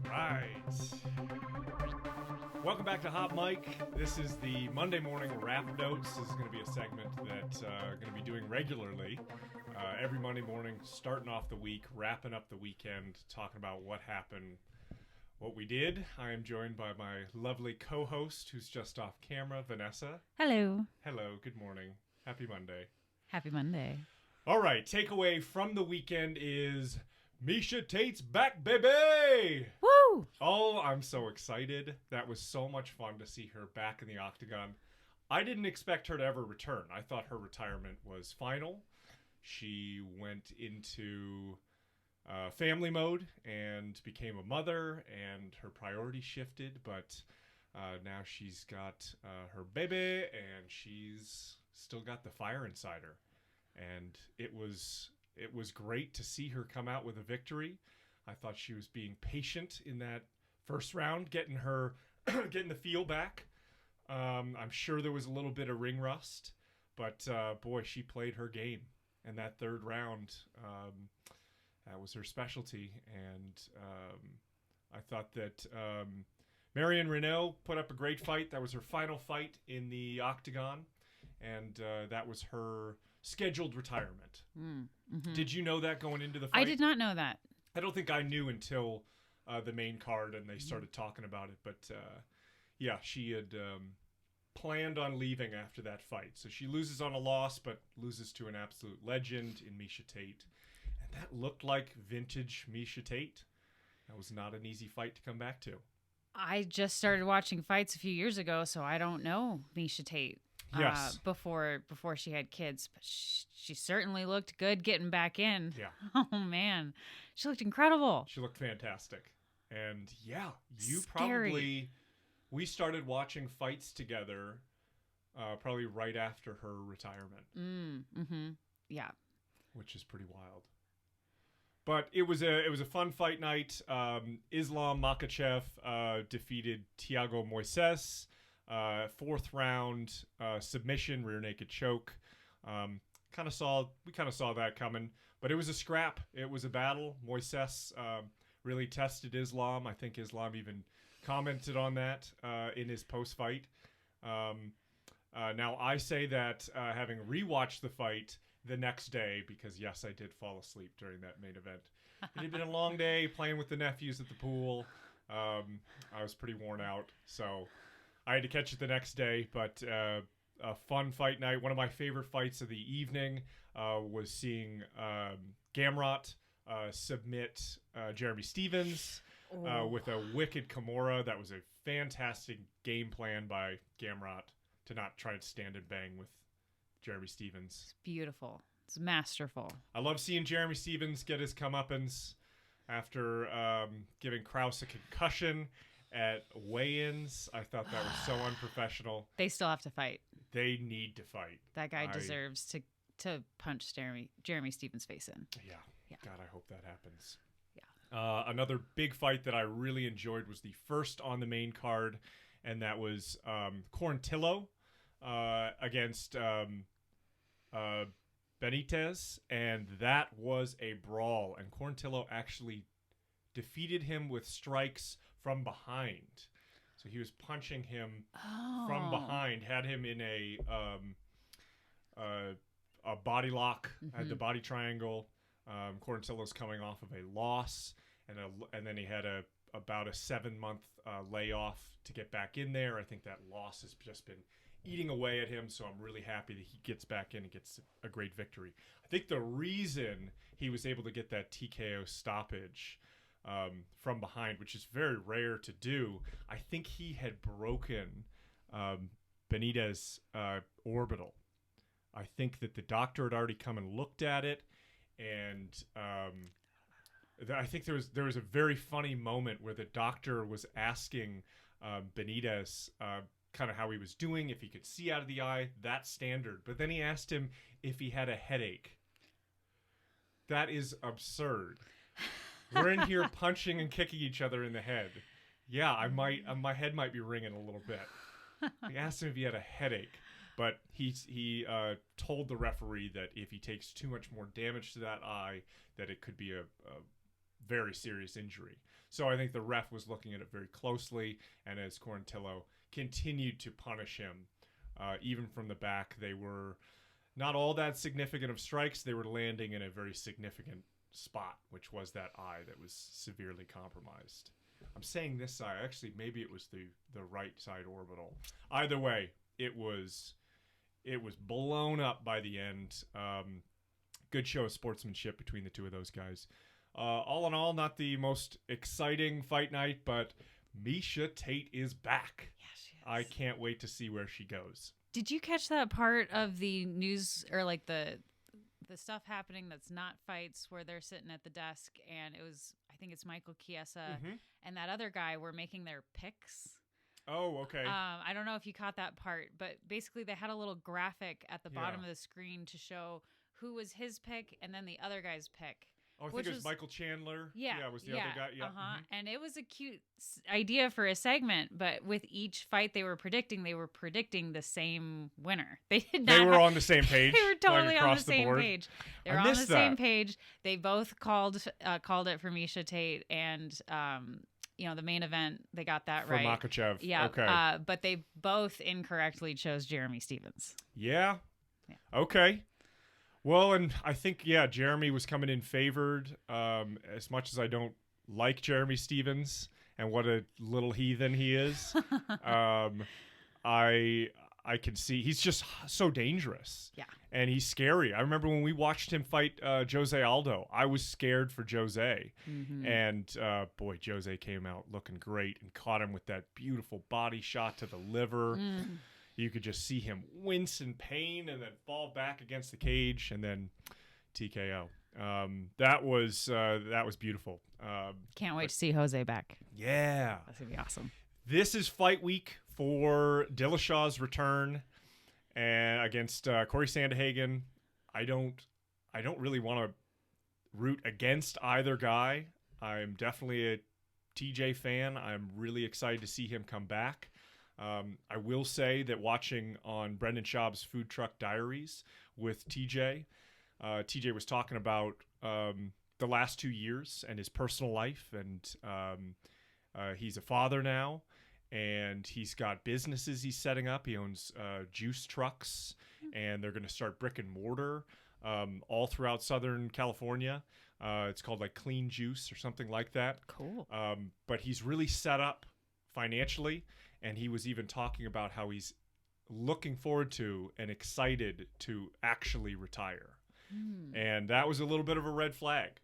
right. Welcome back to Hot Mic. This is the Monday morning wrap notes. This is going to be a segment that I'm going to be doing regularly. Every Monday morning, starting off the week, wrapping up the weekend, talking about what happened, what we did. I am joined by my lovely co-host who's just off camera, Vanessa. Hello. Hello, good morning. Happy Monday. Happy Monday. All right, takeaway from the weekend is Misha Tate's back, baby! Woo! Oh, I'm so excited. That was so much fun to see her back in the octagon. I didn't expect her to ever return. I thought her retirement was final. She went into family mode and became a mother, and her priorities shifted, but now she's got her baby, and she's still got the fire inside her. And it was great to see her come out with a victory. I thought she was being patient in that first round, getting the feel back. I'm sure there was a little bit of ring rust, but boy, she played her game. And that third round, that was her specialty. And I thought that Marion Renault put up a great fight. That was her final fight in the octagon. And that was her scheduled retirement. Mm-hmm. Did you know that going into the fight? I did not know that. I don't think I knew until the main card and they started talking about it. But yeah, she had planned on leaving after that fight. So she loses on a loss, but loses to an absolute legend in Misha Tate. And that looked like vintage Misha Tate. That was not an easy fight to come back to. I just started watching fights a few years ago, so I don't know Misha Tate. Yes. Before she had kids, but she certainly looked good getting back in. Yeah. Oh man, she looked incredible. She looked fantastic, and yeah, Scary. We started watching fights together, probably right after her retirement. Mm-hmm. Yeah. Which is pretty wild. But it was a fun fight night. Islam Makhachev defeated Thiago Moises. Fourth round submission, rear naked choke. We kind of saw that coming, but it was a scrap. It was a battle. Moises really tested Islam. I think Islam even commented on that in his post fight. Now I say that having rewatched the fight the next day, because yes, I did fall asleep during that main event. It had been a long day playing with the nephews at the pool. I was pretty worn out, so I had to catch it the next day, but a fun fight night. One of my favorite fights of the evening was seeing Gamrot submit Jeremy Stevens with a wicked Kimura. That was a fantastic game plan by Gamrot to not try to stand and bang with Jeremy Stevens. It's beautiful. It's masterful. I love seeing Jeremy Stevens get his comeuppance after giving Krause a concussion at weigh-ins. I thought that was so unprofessional. They still have to fight. They need to fight. That guy deserves to punch Jeremy Stevens' face in. Yeah. God, I hope that happens. Yeah. Another big fight that I really enjoyed was the first on the main card, and that was Quarantillo against Benitez, and that was a brawl. And Quarantillo actually defeated him with strikes from behind. So he was punching him from behind, had him in a body lock, had the body triangle. Quarantillo's coming off of a loss, and then he had about a 7-month layoff to get back in there. I think that loss has just been eating away at him, so I'm really happy that he gets back in and gets a great victory. I think the reason he was able to get that TKO stoppage from behind, which is very rare to do, I think he had broken Benitez' orbital. I think that the doctor had already come and looked at it, and I think there was a very funny moment where the doctor was asking Benitez kind of how he was doing, if he could see out of the eye, that's standard. But then he asked him if he had a headache. That is absurd. We're in here punching and kicking each other in the head. Yeah, my head might be ringing a little bit. He asked him if he had a headache, but he told the referee that if he takes too much more damage to that eye, that it could be a very serious injury. So I think the ref was looking at it very closely, and as Quarantillo continued to punish him, even from the back, they were not all that significant of strikes. They were landing in a very significant spot, which was that eye that was severely compromised. I'm saying this side. Actually, maybe it was the right side orbital. Either way, it was blown up by the end. Good show of sportsmanship between the two of those guys. All in all, not the most exciting fight night, but Misha Tate is back. Yeah, she is. I can't wait to see where she goes. Did you catch that part of the news, or like the stuff happening that's not fights, where they're sitting at the desk and it was, I think it's Michael Chiesa and that other guy were making their picks? Oh, okay. I don't know if you caught that part, but basically they had a little graphic at the bottom of the screen to show who was his pick and then the other guy's pick. Oh, I think it was Michael Chandler. Yeah, was the other guy. Yeah. And it was a cute idea for a segment, but with each fight they were predicting the same winner. They did not. They were on the same page. They were totally like on the same page. They were on the same page. They both called it for Misha Tate, and the main event, they got that right. For Makhachev. Yeah. Okay. But they both incorrectly chose Jeremy Stephens. Yeah. Okay. Well, and I think, Jeremy was coming in favored. As much as I don't like Jeremy Stephens and what a little heathen he is, I can see he's just so dangerous. Yeah. And he's scary. I remember when we watched him fight Jose Aldo, I was scared for Jose. Mm-hmm. And, boy, Jose came out looking great and caught him with that beautiful body shot to the liver. You could just see him wince in pain and then fall back against the cage and then TKO. That was beautiful. Can't wait to see Jose back. Yeah. That's going to be awesome. This is fight week for Dillashaw's return and against Corey Sandhagen. I don't really want to root against either guy. I'm definitely a TJ fan. I'm really excited to see him come back. I will say that watching on Brendan Schaub's Food Truck Diaries with TJ, TJ was talking about the last 2 years and his personal life, and he's a father now, and he's got businesses he's setting up. He owns juice trucks, and they're going to start brick and mortar all throughout Southern California. It's called like Clean Juice or something like that. Cool. But he's really set up financially. And he was even talking about how he's looking forward to and excited to actually retire. And that was a little bit of a red flag.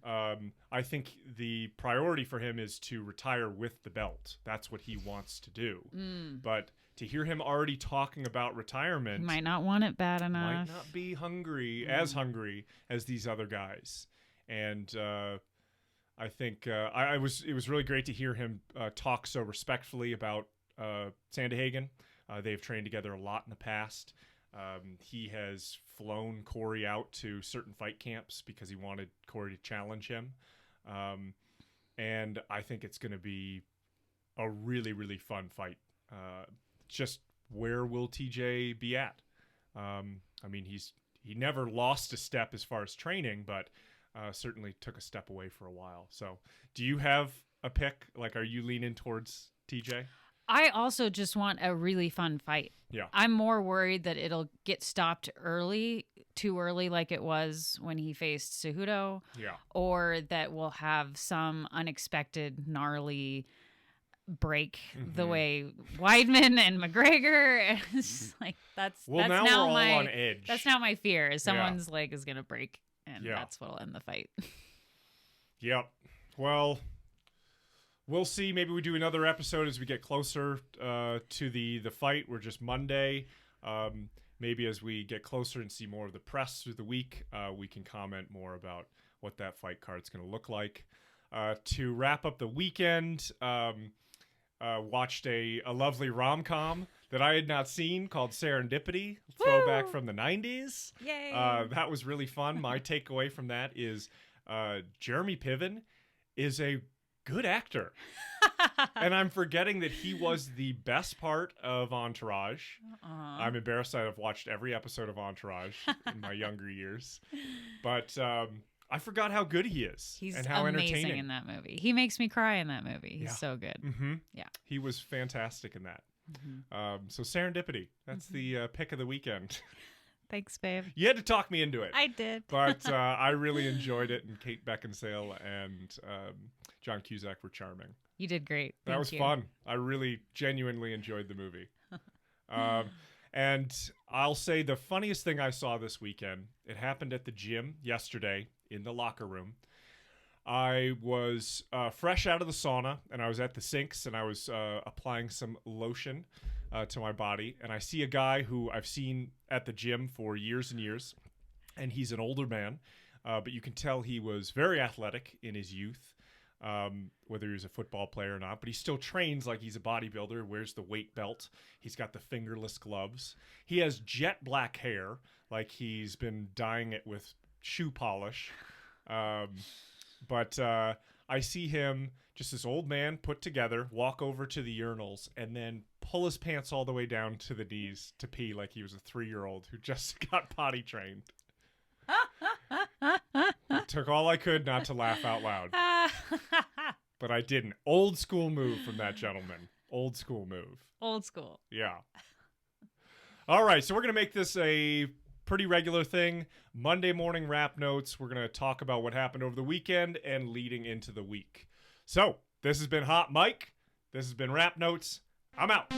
I think the priority for him is to retire with the belt. That's what he wants to do. But to hear him already talking about retirement... He might not want it bad enough. Might not be as hungry as these other guys. And... I think it was really great to hear him talk so respectfully about Sandhagen. They've trained together a lot in the past. He has flown Corey out to certain fight camps because he wanted Corey to challenge him. And I think it's going to be a really, really fun fight. Just where will TJ be at? I mean, he never lost a step as far as training, but... certainly took a step away for a while. So do you have a pick? Like, are you leaning towards TJ? I also just want a really fun fight. Yeah. I'm more worried that it'll get stopped too early like it was when he faced Cejudo. Yeah. Or that we'll have some unexpected gnarly break the way Weidman and McGregor. It's like that's now now we're all my on edge. That's now my fear is someone's leg is gonna break. And Yeah. that's what'll end the fight. Yep. Well, we'll see. Maybe we do another episode as we get closer to the fight. We're just Monday. Maybe as we get closer and see more of the press through the week, we can comment more about what that fight card's going to look like. To wrap up the weekend, watched a lovely rom-com that I had not seen called Serendipity, throwback from the 90s. Yay! That was really fun. My takeaway from that is Jeremy Piven is a good actor. And I'm forgetting that he was the best part of Entourage. I'm embarrassed that I've watched every episode of Entourage in my younger years. But I forgot how good he is. He's and how amazing entertaining in that movie. He makes me cry in that movie. He's so good. Mm-hmm. Yeah. He was fantastic in that. Mm-hmm. So Serendipity. That's the pick of the weekend. Thanks, babe. You had to talk me into it. I did. But I really enjoyed it, and Kate Beckinsale and John Cusack were charming. You did great. That was fun. I really genuinely enjoyed the movie. And I'll say the funniest thing I saw this weekend, it happened at the gym yesterday in the locker room. I was fresh out of the sauna, and I was at the sinks, and I was applying some lotion to my body. And I see a guy who I've seen at the gym for years and years, and he's an older man, but you can tell he was very athletic in his youth. Whether he was a football player or not, but he still trains like he's a bodybuilder, wears the weight belt. He's got the fingerless gloves. He has jet black hair, like he's been dyeing it with shoe polish. But I see him, just this old man put together, walk over to the urinals and then pull his pants all the way down to the knees to pee like he was a 3-year-old who just got potty trained. Took all I could not to laugh out loud. But I didn't. Old school move from that gentleman. Old school move. Old school. Yeah. All right, so we're going to make this a pretty regular thing. Monday morning rap notes. We're going to talk about what happened over the weekend and leading into the week. So, this has been Hot Mike. This has been Rap Notes. I'm out.